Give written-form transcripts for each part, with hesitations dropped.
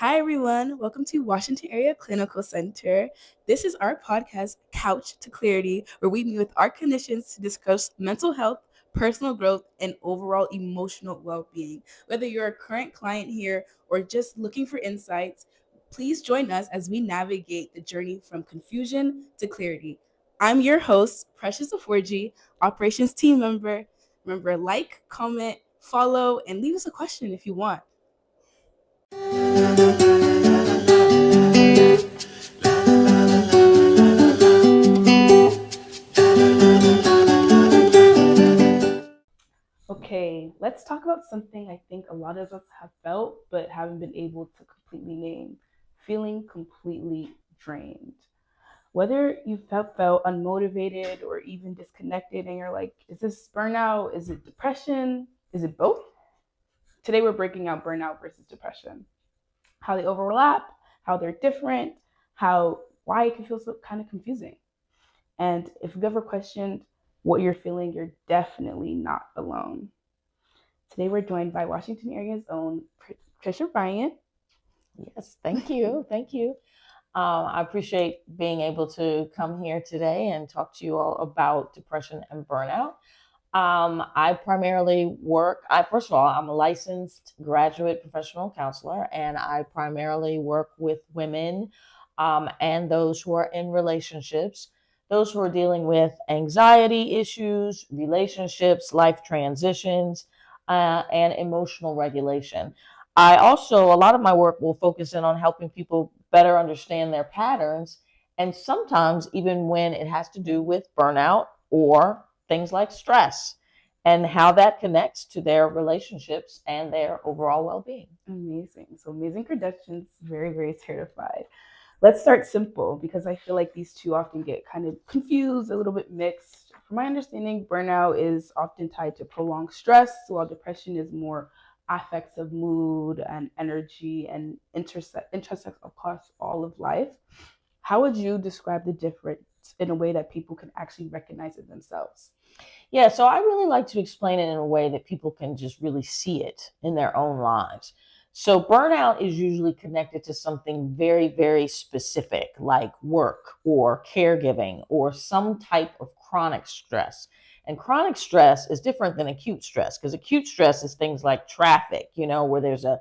Hi, everyone. Welcome to Washington Area Clinical Center. This is our podcast, Couch to Clarity, where we meet with our clinicians to discuss mental health, personal growth, and overall emotional well being. Whether you're a current client here or just looking for insights, please join us as we navigate the journey from confusion to clarity. I'm your host, Precious Aforji, operations team member. Remember, like, comment, follow, and leave us a question if you want. Okay, let's talk about something I think a lot of us have felt but haven't been able to completely name: feeling completely drained. Whether you felt unmotivated or even disconnected and you're like, is this burnout? Is it depression? Is it both? Today we're breaking out burnout versus depression, how they overlap, how they're different, how why it can feel so kind of confusing. And if you've ever questioned what you're feeling, you're definitely not alone. Today we're joined by Washington area's own Patricia Bryant. Yes, thank you. Thank you. I appreciate being able to come here today and talk to you all about depression and burnout. I primarily first of all, I'm a licensed graduate professional counselor, and I primarily work with women and those who are in relationships, those who are dealing with anxiety issues, relationships, life transitions, and emotional regulation. A lot of my work will focus in on helping people better understand their patterns, and sometimes even when it has to do with burnout or things like stress and how that connects to their relationships and their overall well-being. Amazing. So amazing credentials, very, very certified. Let's start simple because I feel like these two often get kind of confused, a little bit mixed. From my understanding, burnout is often tied to prolonged stress, while depression is more affects of mood and energy and intersects across all of life. How would you describe the difference in a way that people can actually recognize it themselves? Yeah, so I really like to explain it in a way that people can just really see it in their own lives. So, burnout is usually connected to something very, very specific, like work or caregiving or some type of chronic stress. And chronic stress is different than acute stress because acute stress is things like traffic, where there's a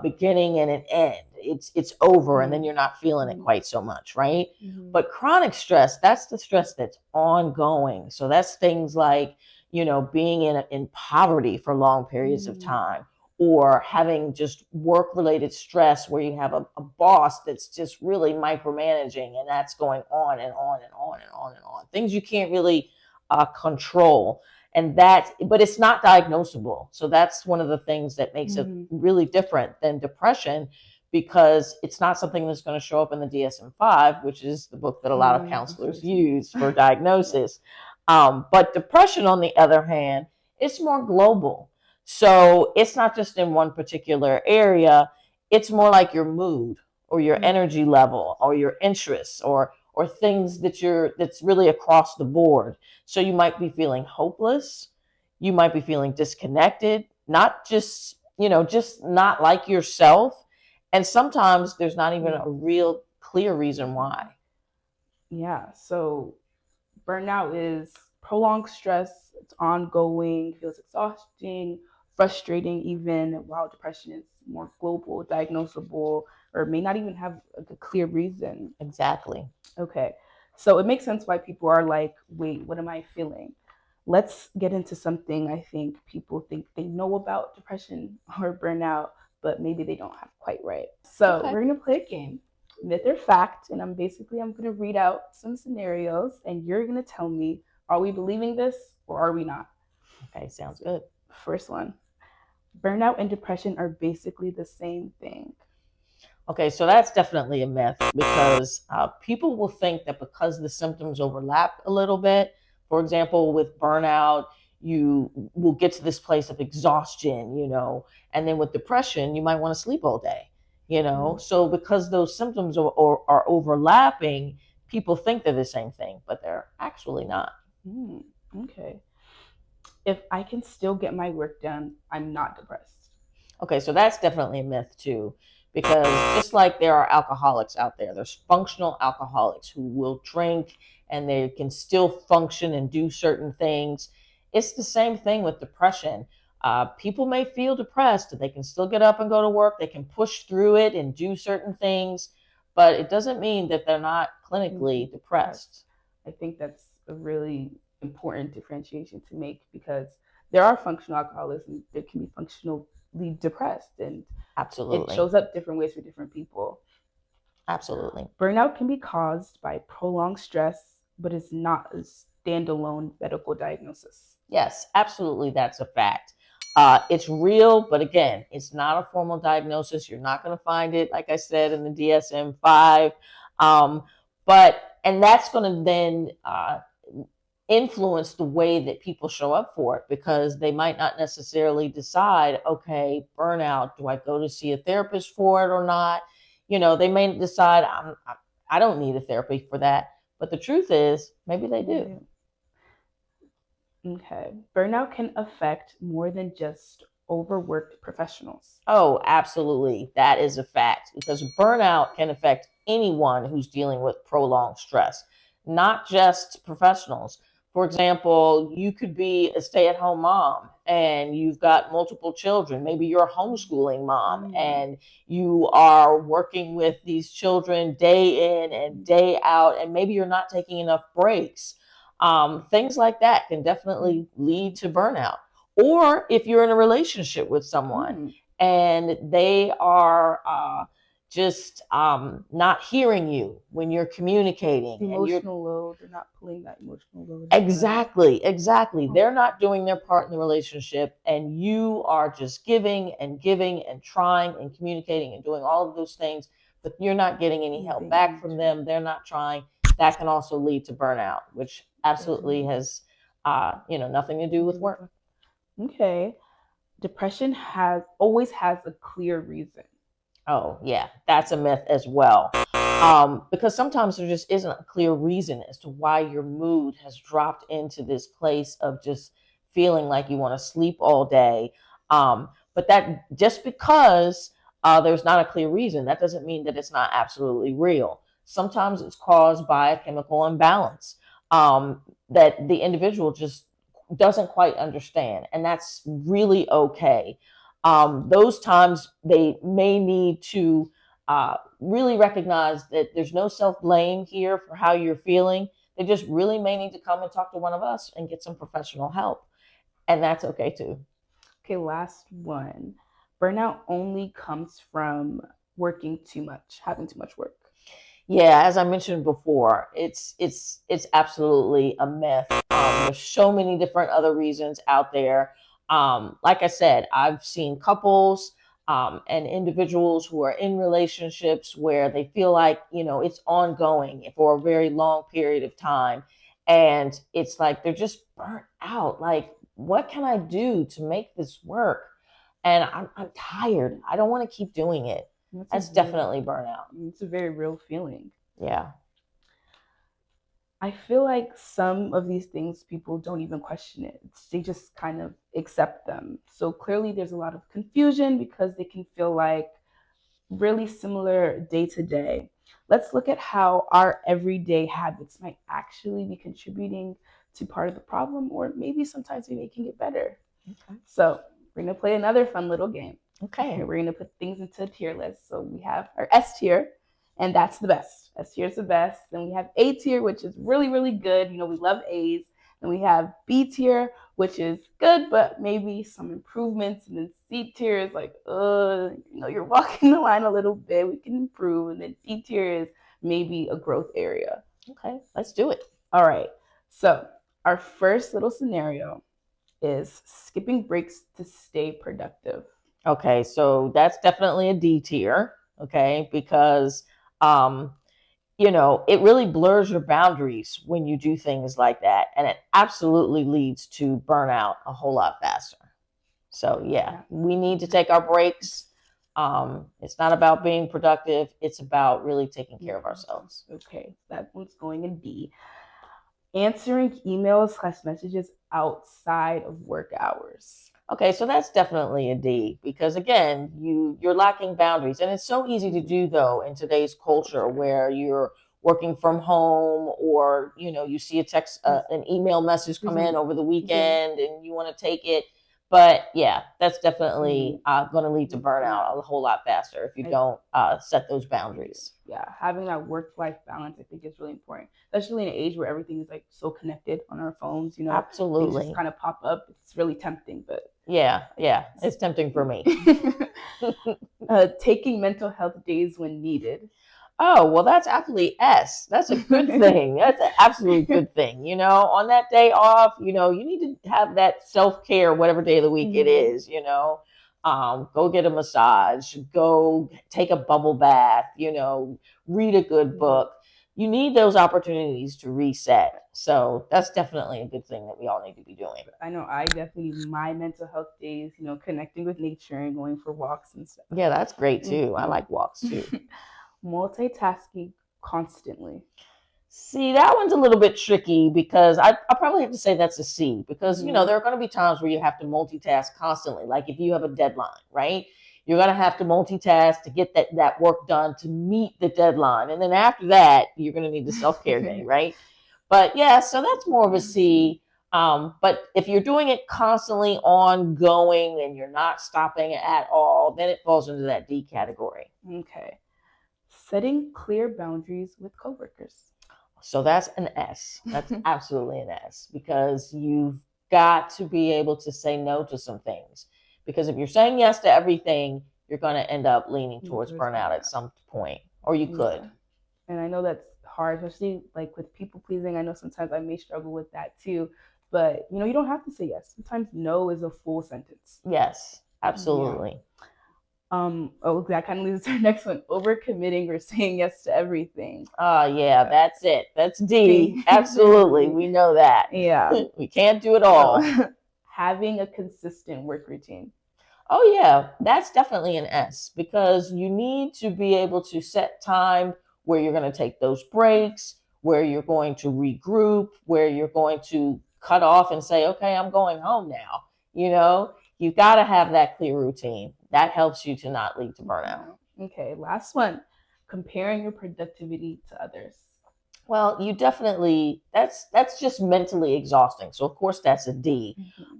beginning and an end. It's over and then you're not feeling it quite so much, right? But chronic stress, that's the stress that's ongoing. So that's things like, being in poverty for long periods of time, or having just work related stress where you have a boss that's just really micromanaging, and that's going on and on and on and on and on. Things you can't really control. But it's not diagnosable. So that's one of the things that makes it really different than depression, because it's not something that's going to show up in the DSM-5, which is the book that a lot of counselors use for diagnosis. But depression, on the other hand, it's more global. So it's not just in one particular area. It's more like your mood or your energy level or your interests or things that's really across the board. So you might be feeling hopeless. You might be feeling disconnected, not just not like yourself. And sometimes there's not even a real clear reason why. Yeah. So burnout is prolonged stress, it's ongoing, feels exhausting, frustrating, even, while depression is more global, diagnosable, or may not even have a clear reason. Exactly. Okay. So it makes sense why people are like, wait, what am I feeling? Let's get into something I think people think they know about depression or burnout, but maybe they don't have quite right. So Okay. we're gonna play a game, myth or fact, and I'm gonna read out some scenarios, and you're gonna tell me, are we believing this or are we not? Okay, sounds good. First one: burnout and depression are basically the same thing. Okay, so that's definitely a myth, because people will think that because the symptoms overlap a little bit, for example, with burnout, you will get to this place of exhaustion, and then with depression, you might want to sleep all day. So because those symptoms are overlapping, people think they're the same thing, but they're actually not. Okay. If I can still get my work done, I'm not depressed. Okay, so that's definitely a myth too, Because just like there are alcoholics out there, there's functional alcoholics who will drink and they can still function and do certain things. It's the same thing with depression. People may feel depressed, they can still get up and go to work, they can push through it and do certain things, but it doesn't mean that they're not clinically depressed. I think that's a really important differentiation to make, because there are functional alcoholics and there can be functionally depressed, and Absolutely. it shows up different ways for different people. Absolutely. Burnout can be caused by prolonged stress, but is not a standalone medical diagnosis. Yes, absolutely. That's a fact. It's real, but again, it's not a formal diagnosis. You're not going to find it, like I said, in the DSM-5. And that's going to then influence the way that people show up for it, because they might not necessarily decide, okay, burnout, do I go to see a therapist for it or not? They may decide, I don't need a therapy for that. But the truth is, maybe they do. Okay. Burnout can affect more than just overworked professionals. Oh, absolutely. That is a fact, because burnout can affect anyone who's dealing with prolonged stress, not just professionals. For example, you could be a stay-at-home mom and you've got multiple children. Maybe you're a homeschooling mom and you are working with these children day in and day out, and maybe you're not taking enough breaks. Things like that can definitely lead to burnout. Or if you're in a relationship with someone and they are just not hearing you when you're communicating. Emotional load. They're not pulling that emotional load. Exactly. They're not doing their part in the relationship, and you are just giving and trying and communicating and doing all of those things, but you're not getting any help back from them. They're not trying. That can also lead to burnout, which absolutely has nothing to do with work. Okay. Depression always has a clear reason. Oh, yeah, that's a myth as well. Because sometimes there just isn't a clear reason as to why your mood has dropped into this place of just feeling like you want to sleep all day. But that just because there's not a clear reason, that doesn't mean that it's not absolutely real. Sometimes it's caused by a chemical imbalance that the individual just doesn't quite understand, and that's really okay. Those times they may need to really recognize that there's no self-blame here for how you're feeling. They just really may need to come and talk to one of us and get some professional help, and that's okay too. Okay, last one. Burnout only comes from working too much, having too much work. Yeah, as I mentioned before, it's absolutely a myth. There's so many different other reasons out there. Like I said, I've seen couples and individuals who are in relationships where they feel like it's ongoing for a very long period of time, and it's like they're just burnt out. Like, what can I do to make this work? And I'm tired. I don't want to keep doing it. That's definitely burnout. It's a very real feeling. Yeah. I feel like some of these things people don't even question it. They just kind of accept them. So clearly there's a lot of confusion because they can feel like really similar day to day. Let's look at how our everyday habits might actually be contributing to part of the problem, or maybe sometimes we're making it better. Okay. So we're going to play another fun little game. Okay. We're going to put things into a tier list. So we have our S tier, and that's the best. S tier is the best. Then we have A tier, which is really, really good. We love A's. Then we have B tier, which is good, but maybe some improvements. And then C tier is like, you're walking the line a little bit. We can improve. And then D tier is maybe a growth area. Okay, let's do it. All right. So our first little scenario is skipping breaks to stay productive. Okay, so that's definitely a D tier, okay, because it really blurs your boundaries when you do things like that, and it absolutely leads to burnout a whole lot faster. So yeah, we need to take our breaks. It's not about being productive, it's about really taking care of ourselves. Okay, that one's going in D. Answering emails / messages outside of work hours. Okay, so that's definitely a D because again, you're lacking boundaries, and it's so easy to do though in today's culture where you're working from home, or you see a text, an email message come in over the weekend, and you want to take it. But yeah, that's definitely going to lead to burnout a whole lot faster if you don't set those boundaries. Yeah, having that work-life balance, I think, is really important, especially in an age where everything is like so connected on our phones. Things Absolutely. just kind of pop up. It's really tempting, but Yeah, it's tempting for me. Taking mental health days when needed. Oh, well, that's actually S. That's a good thing. That's an absolute good thing. On that day off, you need to have that self-care, whatever day of the week it is, go get a massage, go take a bubble bath, read a good book. You need those opportunities to reset. So that's definitely a good thing that we all need to be doing. I know I definitely need my mental health days, connecting with nature and going for walks and stuff. Yeah, that's great too. I like walks too. Multitasking constantly. See, that one's a little bit tricky because I probably have to say that's a C because, there are going to be times where you have to multitask constantly. Like if you have a deadline, right? You're going to have to multitask to get that work done to meet the deadline. And then after that, you're going to need the self-care day, right? But yeah, so that's more of a C. But if you're doing it constantly ongoing and you're not stopping at all, then it falls into that D category. Okay. Setting clear boundaries with coworkers. So that's an S. That's absolutely an S because you've got to be able to say no to some things. Because if you're saying yes to everything, you're going to end up leaning towards burnout at some point, or you could. Yeah. And I know that's hard, especially like with people pleasing. I know sometimes I may struggle with that too. But you don't have to say yes. Sometimes no is a full sentence. Yes, absolutely. Yeah. That kind of leads to our next one: overcommitting or saying yes to everything. Yeah, that's it. That's D. Absolutely, we know that. Yeah, we can't do it all. Having a consistent work routine. Oh yeah, that's definitely an S because you need to be able to set time where you're going to take those breaks, where you're going to regroup, where you're going to cut off and say, okay, I'm going home now. You've got to have that clear routine. That helps you to not lead to burnout. Okay, last one. Comparing your productivity to others. Well, you definitely, that's just mentally exhausting. So of course that's a D.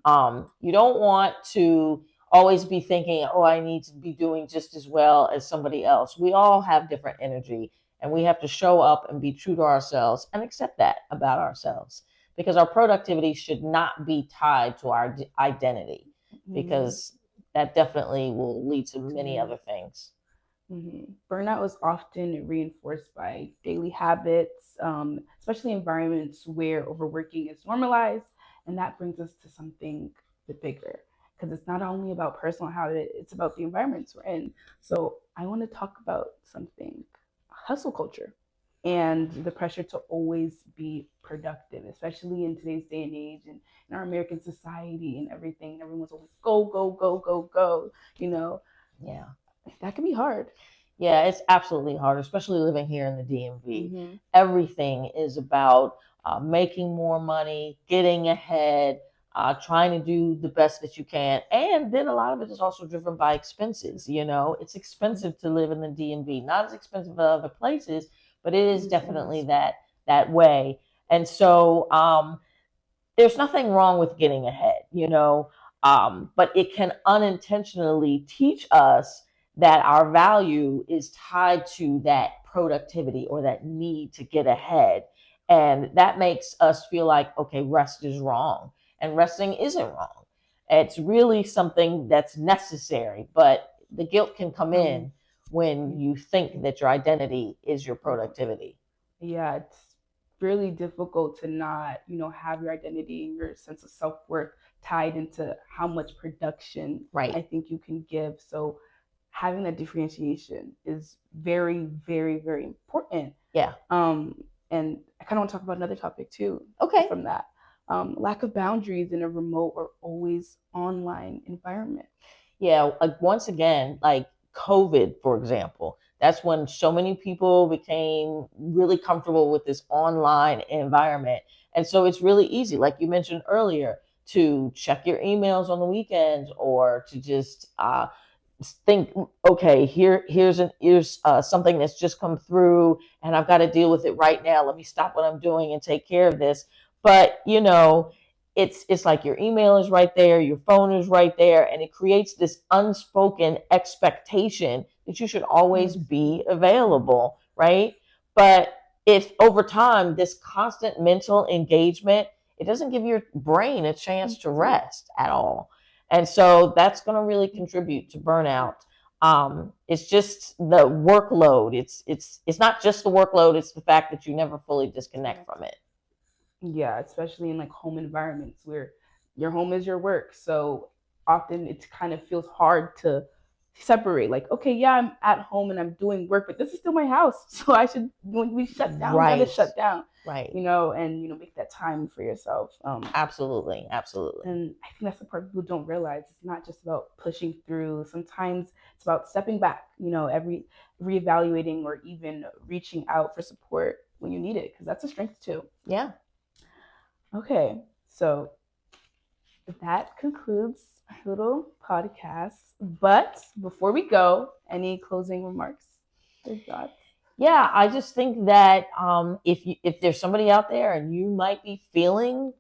You don't want to always be thinking, oh, I need to be doing just as well as somebody else. We all have different energy, and we have to show up and be true to ourselves and accept that about ourselves, because our productivity should not be tied to our identity, because that definitely will lead to many other things. Burnout is often reinforced by daily habits, especially environments where overworking is normalized. And that brings us to something a bit bigger, because it's not only about personal habit, it's about the environments we're in. So I want to talk about something: hustle culture and the pressure to always be productive, especially in today's day and age, and in our American society and everything. Everyone's always go, go, go, go, go, Yeah. That can be hard. Yeah, it's absolutely hard, especially living here in the DMV. Everything is about making more money, getting ahead, trying to do the best that you can. And then a lot of it is also driven by expenses. It's expensive to live in the DMV, not as expensive as other places, but it is definitely that way. And so there's nothing wrong with getting ahead, but it can unintentionally teach us that our value is tied to that productivity or that need to get ahead. And that makes us feel like, okay, rest is wrong. And resting isn't wrong. It's really something that's necessary, but the guilt can come in when you think that your identity is your productivity. Yeah, it's really difficult to not, have your identity and your sense of self-worth tied into how much production I think you can give. So having that differentiation is very, very, very important. Yeah. And I kind of want to talk about another topic too. Okay. From that. Lack of boundaries in a remote or always online environment. Yeah, like once again, like COVID, for example, that's when so many people became really comfortable with this online environment. And so it's really easy, like you mentioned earlier, to check your emails on the weekends, or to just think, okay, here's something that's just come through, and I've got to deal with it right now. Let me stop what I'm doing and take care of this. But it's like your email is right there, your phone is right there, and it creates this unspoken expectation that you should always be available, right? But if over time, this constant mental engagement, it doesn't give your brain a chance to rest at all. And so that's going to really contribute to burnout. It's just the workload. It's not just the workload. It's the fact that you never fully disconnect from it. Yeah, especially in like home environments where your home is your work. So often it kind of feels hard to separate. Like, okay, yeah, I'm at home and I'm doing work, but this is still my house. So I should, when we shut down, we gotta shut down. Right. And make that time for yourself. Absolutely. And I think that's the part people don't realize. It's not just about pushing through. Sometimes it's about stepping back. Every reevaluating or even reaching out for support when you need it, because that's a strength too. Yeah. Okay, so that concludes our little podcast. But before we go, any closing remarks or thoughts? Yeah, I just think that if there's somebody out there and you might be feeling,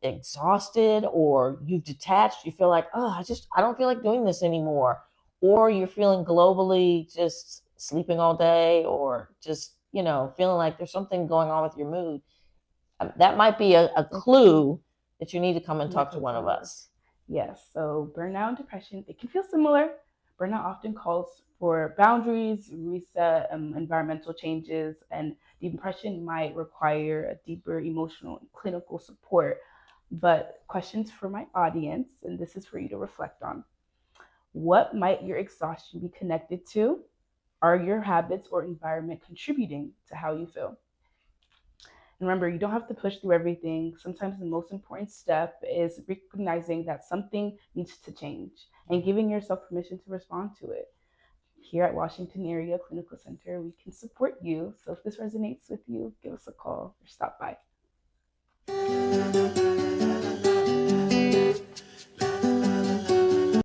exhausted, or you've detached, you feel like, oh, I don't feel like doing this anymore, or you're feeling globally just sleeping all day, or just feeling like there's something going on with your mood, that might be a clue that you need to come and talk to one of us. Yes. So burnout and depression, it can feel similar. Burnout often calls for boundaries, reset, environmental changes, and depression might require a deeper emotional and clinical support. But questions for my audience, and this is for you to reflect on. What might your exhaustion be connected to? Are your habits or environment contributing to how you feel? And remember, you don't have to push through everything. Sometimes the most important step is recognizing that something needs to change and giving yourself permission to respond to it. Here at Washington Area Clinical Center, we can support you. So if this resonates with you, give us a call or stop by.